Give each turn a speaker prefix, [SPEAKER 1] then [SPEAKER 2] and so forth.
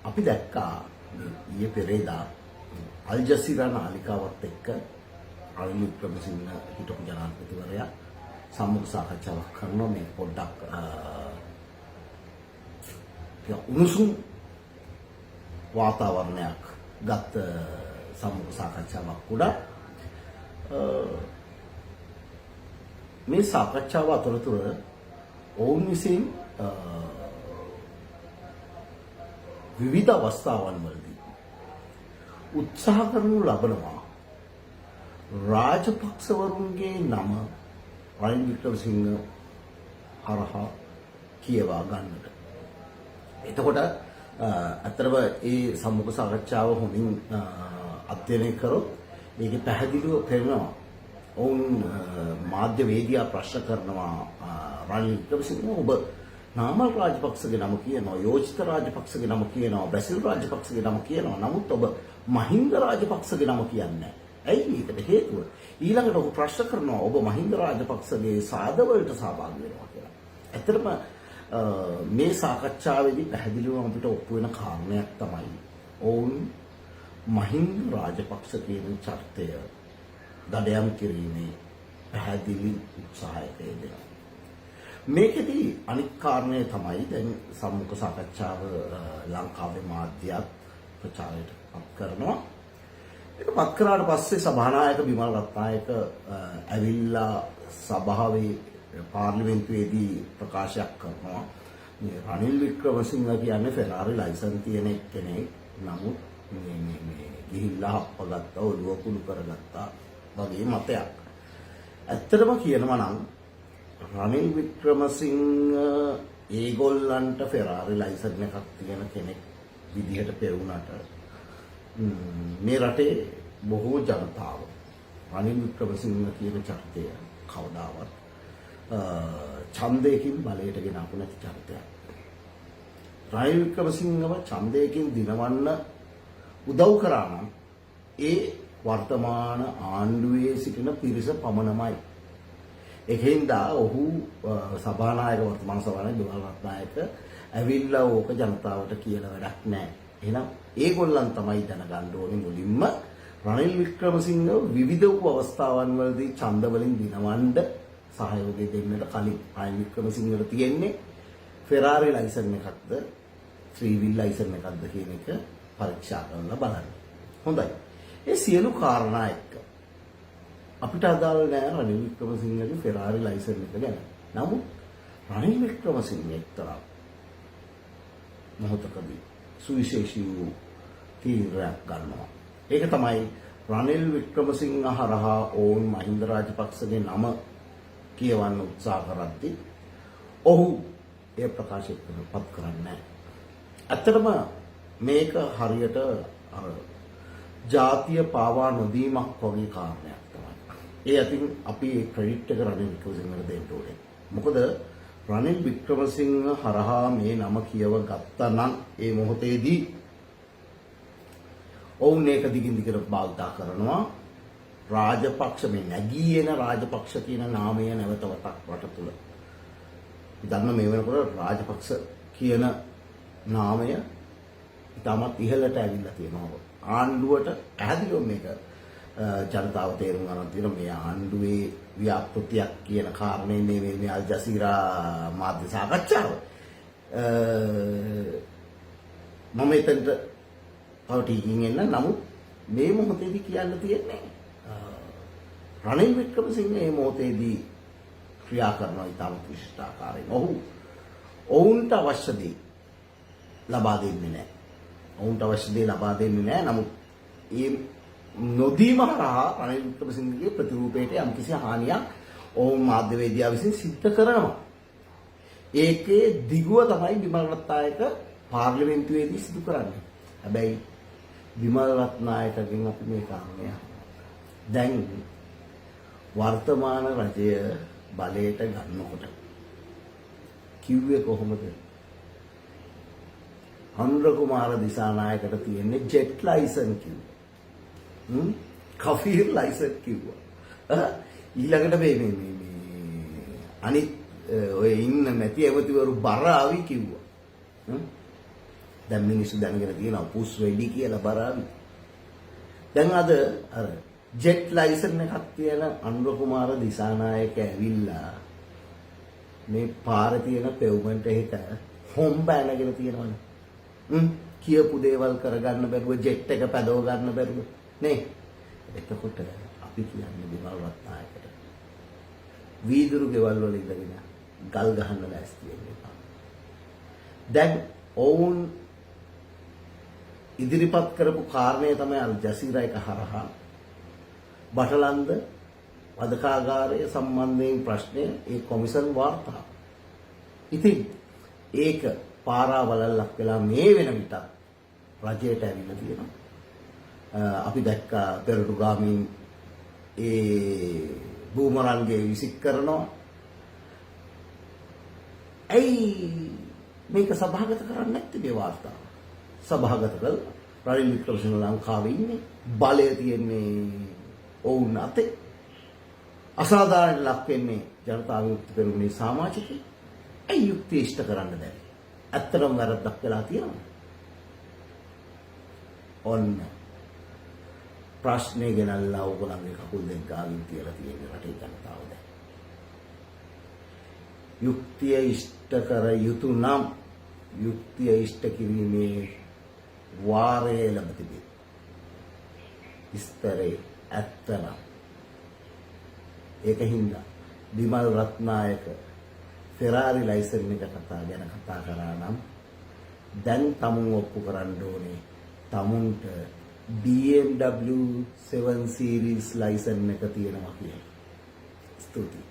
[SPEAKER 1] අපි දැක්කා ඊයේ පෙරේදා අල් ජසීරා නාලිකාවත් එක්ක රනිල් වික්‍රමසිංහ හිටපු ජනාධිපතිවරයා සම්මුඛ සාකච්ඡාවක් කරනවා මේ පොඩ්ඩක් උණුසුම් වාතාවරණයක් ගත සම්මුඛ සාකච්ඡාවක් උඩ මේ සාකච්ඡාව අතරතුර ඔවුන් විසින් විවිධ අවස්ථාවන් වලදී උත්සාහ කරනු ලබනවා රාජපක්ෂවරුන්ගේ නම රනිල් වික්‍රමසිංහ හරහා කියවා ගන්නට. එතකොට අතරම ඒ සම්මුඛ සාකච්ඡාව හොඳින් අධ්‍යයනය කරොත් මේකේ පැහැදිලිව පෙනෙනවා ඔවුන් මාධ්‍ය වේදිකා ප්‍රශ්න කරනවා රනිල් වික්‍රමසිංහ ඔබ නාමල් රාජපක්ෂගේ නම කියනවා, යෝජිත රාජපක්ෂගේ නම කියනවා, බැසිල් රාජපක්ෂගේ නම කියනවා. නමුත් ඔබ මහින්ද රාජපක්ෂගේ නම කියන්නේ නැහැ. ඇයි මේකට හේතුව? ඊළඟට ඔහු ප්‍රශ්න කරනවා ඔබ මහින්ද රාජපක්ෂගේ සාදවලට සහභාගී වෙනවා කියලා. ඇත්තටම මේ සාකච්ඡාවේදී පැහැදිලිවම අපිට ඔප්පු වෙන කාරණයක් තමයි ඔවුන් මහින්ද රාජපක්ෂ කියන චරිතය දඩයම් කිරීමේ පැහැදිලි උත්සාහයක යෙදෙනවා. මේකෙදී අනිත් කාරණය තමයි දැන් සම්මුඛ සාකච්ඡාව ලංකාවේ මාධ්‍යයක් ප්‍රචාරයට පත් කරනවා. ඒක පත් කරාට පස්සේ සභානායක බිමල් රත්නායක ඇවිල්ලා සභාවේ පාර්ලිමේන්තුවේදී ප්‍රකාශයක් කරනවා මේ රනිල් වික්‍රමසිංහ කියන්නේ ෆෙරාරි ලයිසන් තියෙන කෙනෙක්. නමුත් මේ ගිහිල්ලා හප්පගත්තා ඔළුව කුණු කරගත්තා වගේ මතයක්. ඇත්තටම කියනවා නම් රනිල් වික්‍රමසිංහ ඒගොල්ලන්ට ෆෙරාරි ලයිසන් එකක් තියෙන කෙනෙක් විදිහට පෙරුණාට මේ රටේ බොහෝ ජනතාව රනිල් වික්‍රමසිංහ කියන චරිතය කවදාවත් ඡන්දයකින් බලයට ගෙන ආපු නැති චරිතයක්. රනිල් වික්‍රමසිංහව ඡන්දයකින් දිනවන්න උදව් කරා නම් ඒ වර්තමාන ආණ්ඩුවේ සිටින පිරිස පමණමයි. ඒකෙන්ද ඔහු සභානායක වර්තමාන සභානායක බිමල් රත්නායක ඇවිල්ලා ඕක ජනතාවට කියලා වැඩක් නැහැ. එහෙනම් ඒගොල්ලන් තමයි දැනගන්න ඕනේ මුලින්ම රනිල් වික්‍රමසිංහ විවිධ වූ අවස්ථාවන් වලදී ඡන්ද වලින් දිනවන්න සහයෝගය දෙන්නට කලින් රනිල් වික්‍රමසිංහට තියෙන්නේ ෆෙරාරි ලයිසන් එකක්ද ත්‍රී වීල් ලයිසන් එකක්ද කියන එක පරීක්ෂා කරලා බලන්න. හොඳයි. ඒ සියලු කාරණා එක්ක අපිට අදාළ නෑ රනිල් වික්‍රමසිංහගේ ෆෙරාරි ලයිසන් එක ගැන. නමුත් රනිල් වික්‍රමසිංහ එක්තරා මොහොතකදී සුවිශේෂී වූ තීරණයක් ගන්නවා. ඒක තමයි රනිල් වික්‍රමසිංහ හරහා ඕන් මහින්ද රාජපක්ෂගේ නම කියවන්න උත්සාහ කරද්දී ඔහු ඒ ප්‍රකාශයට පත් කරන්නේ නැහැ. ඇත්තටම මේක හරියට ජාතිය පාවා නොදීමක් වගේ කාරණයක් තමයි. ඒ අතින් අපි ඒ ක්‍රෙඩිට් එක රනිල් වික්‍රමසිංහට දෙන්න ඕනේ. මොකද රනිල් වික්‍රමසිංහ හරහා මේ නම කියව ගත්තා නම් ඒ මොහොතේදී ඔවුන් ඒක දිගින් දිගට භාවිතා කරනවා. රාජපක්ෂ මේ නැගී එන රාජපක්ෂ කියන නාමය නැවත වතක් රට තුල. දන්න මේ වෙනකොට රාජපක්ෂ කියන නාමය ඉතාමත් ඉහළට ඇවිල්ලා තියෙනවා. ආණ්ඩුවට පැහැදිලිව මේක ජනතාව තේරුම් ගන්න තියෙන මේ ආණ්ඩුවේ ව්‍යාපෘතියක් කියන කාරණේ මේ අල් ජසීරා මාධ්‍ය සාකච්ඡාව. මම එතනට තව ටිකකින් එන්න. නමුත් මේ මොහොතේදී කියන්න තියෙන්නේ රනිල් වික්‍රමසිංහ මේ මොහොතේදී ක්‍රියා කරන ඉතාමත් විශිෂ්ට ආකාරයෙන් ඔවුන්ට අවශ්‍ය දේ ලබා දෙන්නේ නැහැ. ඔවුන්ට අවශ්‍ය දේ ලබා දෙන්නේ නැහැ. නමුත් ඒ නොදීම හරහා රනිල් වික්‍රමසිංහගේ ප්‍රතිරූපයට යම්කිසි හානියක් ඔවුන් මාධ්‍ය වේදිකාව විසින් සිද්ධ කරනවා. ඒකේ දිගුව තමයි බිමල් රත්නායක පාර්ලිමේන්තුවේදී සිදු කරන්නේ. හැබැයි බිමල් රත්නායකගෙන් අපි මේ කාරණය දැන් වර්තමාන රජය බලයට ගන්නකොට කිව්වේ කොහොමද? අනුර කුමාර දිසානායකට තියෙන්නේ ජෙට් ලයිසන් කිව්වා. කෆීර් ලයිසන් කිව්වා. ඊළඟට මේ අනිත් ඔය ඉන්න මැති ඇමතිවරු බර ආවි කිව්වා. දැන් මිනිස්සු දැනගෙන තියෙනවා පුස් වෙඩි කියලා බරාවි. දැන් අද අර ජෙට් ලයිසන් එකක් තියෙන අනුර කුමාර දිසානායක ඇවිල්ලා මේ පාරේ තියෙන පෙව්මන්ට් එකට හොම්බ ඇනගෙන තියෙනවනේ. කියපු දේවල් කරගන්න බැරුව ජෙට් එක පැදව ගන්න බැරුව නේ. එතකොට අපි කියන්නේ විමල් රත්නායකට වීදුරු ගෙවල් වල ඉඳගෙන ගල් ගහන්න ලෑස්ති වෙන්න එපා. දැන් ඔවුන් ඉදිරිපත් කරපු කාරණය තමයි අල් ජසීරා එක හරහා බටලන්ද වදකාගාරය සම්බන්ධයෙන් ප්‍රශ්නය ඒ කොමිසම් වාර්තා. ඉතින් ඒක පාරාවලල්ලක් වෙලා මේ වෙන විට රජයට ඇවිල්ලා තියෙනවා. අපි දැක්කා පෙරටුගාමීන් ඒ බූමරන්ගේ විසික් කරනවා. ඇයි මේක සභාගත කරන්නේ නැත්තේ මේ වාර්තාව? සභාගත කළා. රනිල් වික්‍රමසිංහ ලංකාවේ ඉන්නේ. බලය තියෙන්නේ ඔවුන් අතේ. අසාධාරණ ලක් වෙන්නේ ජනතා විමුක්ති පෙරමුණේ සමාජිකයෝ. ඇයි යුක්තිය ඉෂ්ට කරන්න බැරි? ඇත්තටම වැරද්දක් වෙලා තියෙනවා. ඔන්න ප්‍රශ්නේ ගෙනල්ලා ඕගොල්ලන්ගේ කකුල් දෙක ගාවින් තියලා තියෙන රටේ ජනතාව දැන්. යුක්තිය ඉෂ්ට කර යුතු නම් යුක්තිය ඉෂ්ට කිරීමේ වාරය ලැබ තිබේ. විස්තරේ ඇත්තනම් ඒකින්ද විමල් රත්නායක ෆෙරාරි ලයිසන් එක ගැන කතා කරා නම් දැන් තමුන් ඔප්පු කරන්න ඕනේ තමුන්ට BMW 7 series ලයිසන් එක තියෙනවා කියලා. ස්තුතියි.